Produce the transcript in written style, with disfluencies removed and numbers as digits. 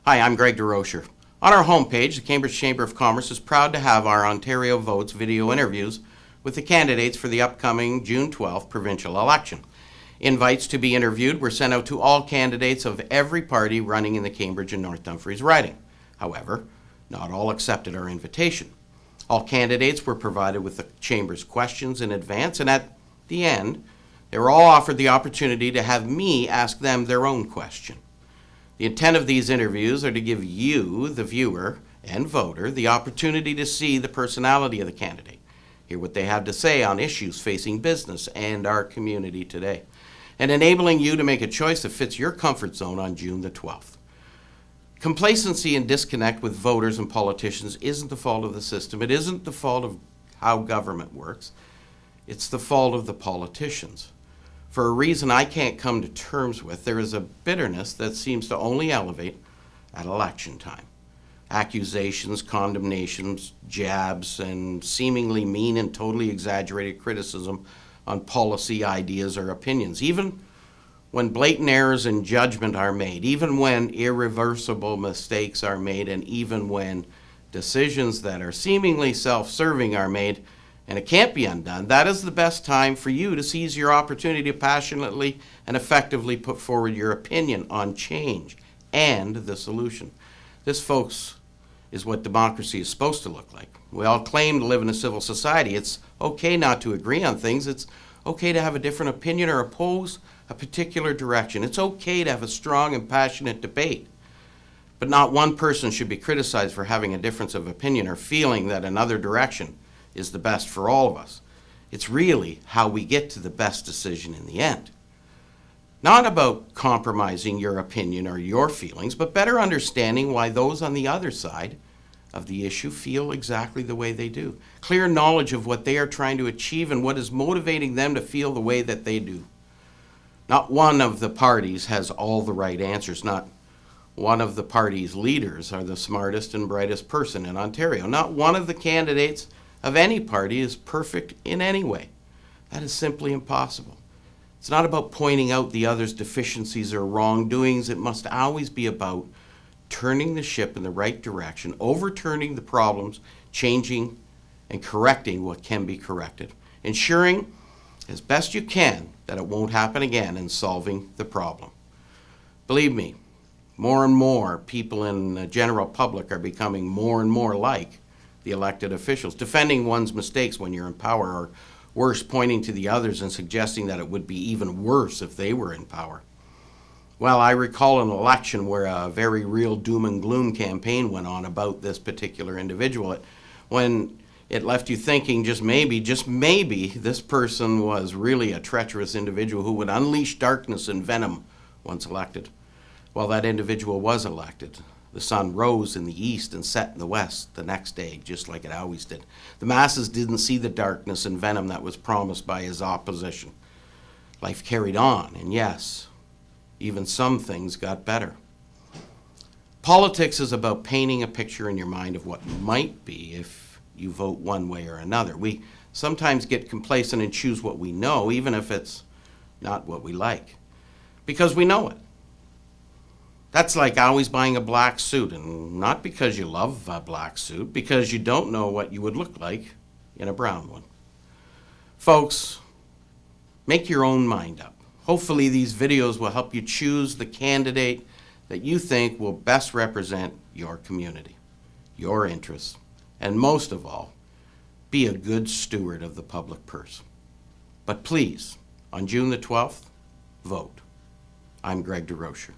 Hi, I'm Greg DeRocher. On our homepage, the Cambridge Chamber of Commerce is proud to have our Ontario Votes video interviews with the candidates for the upcoming June 12th provincial election. Invites to be interviewed were sent out to all candidates of every party running in the Cambridge and North Dumfries riding. However, not all accepted our invitation. All candidates were provided with the Chamber's questions in advance, and at the end, they were all offered the opportunity to have me ask them their own question. The intent of these interviews are to give you, the viewer and voter, the opportunity to see the personality of the candidate, hear what they have to say on issues facing business and our community today, and enabling you to make a choice that fits your comfort zone on June the 12th. Complacency and disconnect with voters and politicians isn't the fault of the system. It isn't the fault of how government works. It's the fault of the politicians. For a reason I can't come to terms with, there is a bitterness that seems to only elevate at election time. Accusations, condemnations, jabs, and seemingly mean and totally exaggerated criticism on policy, ideas, or opinions. Even when blatant errors in judgment are made, even when irreversible mistakes are made, and even when decisions that are seemingly self-serving are made, and it can't be undone, that is the best time for you to seize your opportunity to passionately and effectively put forward your opinion on change and the solution. This, folks, is what democracy is supposed to look like. We all claim to live in a civil society. It's okay not to agree on things. It's okay to have a different opinion or oppose a particular direction. It's okay to have a strong and passionate debate. But not one person should be criticized for having a difference of opinion or feeling that another direction is the best for all of us. It's really how we get to the best decision in the end. Not about compromising your opinion or your feelings, but better understanding why those on the other side of the issue feel exactly the way they do. Clear knowledge of what they are trying to achieve and what is motivating them to feel the way that they do. Not one of the parties has all the right answers. Not one of the party's leaders are the smartest and brightest person in Ontario. Not one of the candidates of any party is perfect in any way. That is simply impossible. It's not about pointing out the other's deficiencies or wrongdoings. It must always be about turning the ship in the right direction, overturning the problems, changing and correcting what can be corrected, ensuring as best you can that it won't happen again, and solving the problem. Believe me, more and more people in the general public are becoming more and more like the elected officials, defending one's mistakes when you're in power, or worse, pointing to the others and suggesting that it would be even worse if they were in power. Well, I recall an election where a very real doom and gloom campaign went on about this particular individual. When it left you thinking just maybe, this person was really a treacherous individual who would unleash darkness and venom once elected. Well, that individual was elected. The sun rose in the east and set in the west the next day, just like it always did. The masses didn't see the darkness and venom that was promised by his opposition. Life carried on, and yes, even some things got better. Politics is about painting a picture in your mind of what might be if you vote one way or another. We sometimes get complacent and choose what we know, even if it's not what we like, because we know it. That's like always buying a black suit, and not because you love a black suit, because you don't know what you would look like in a brown one. Folks, make your own mind up. Hopefully these videos will help you choose the candidate that you think will best represent your community, your interests, and most of all, be a good steward of the public purse. But please, on June the 12th, vote. I'm Greg DeRocher.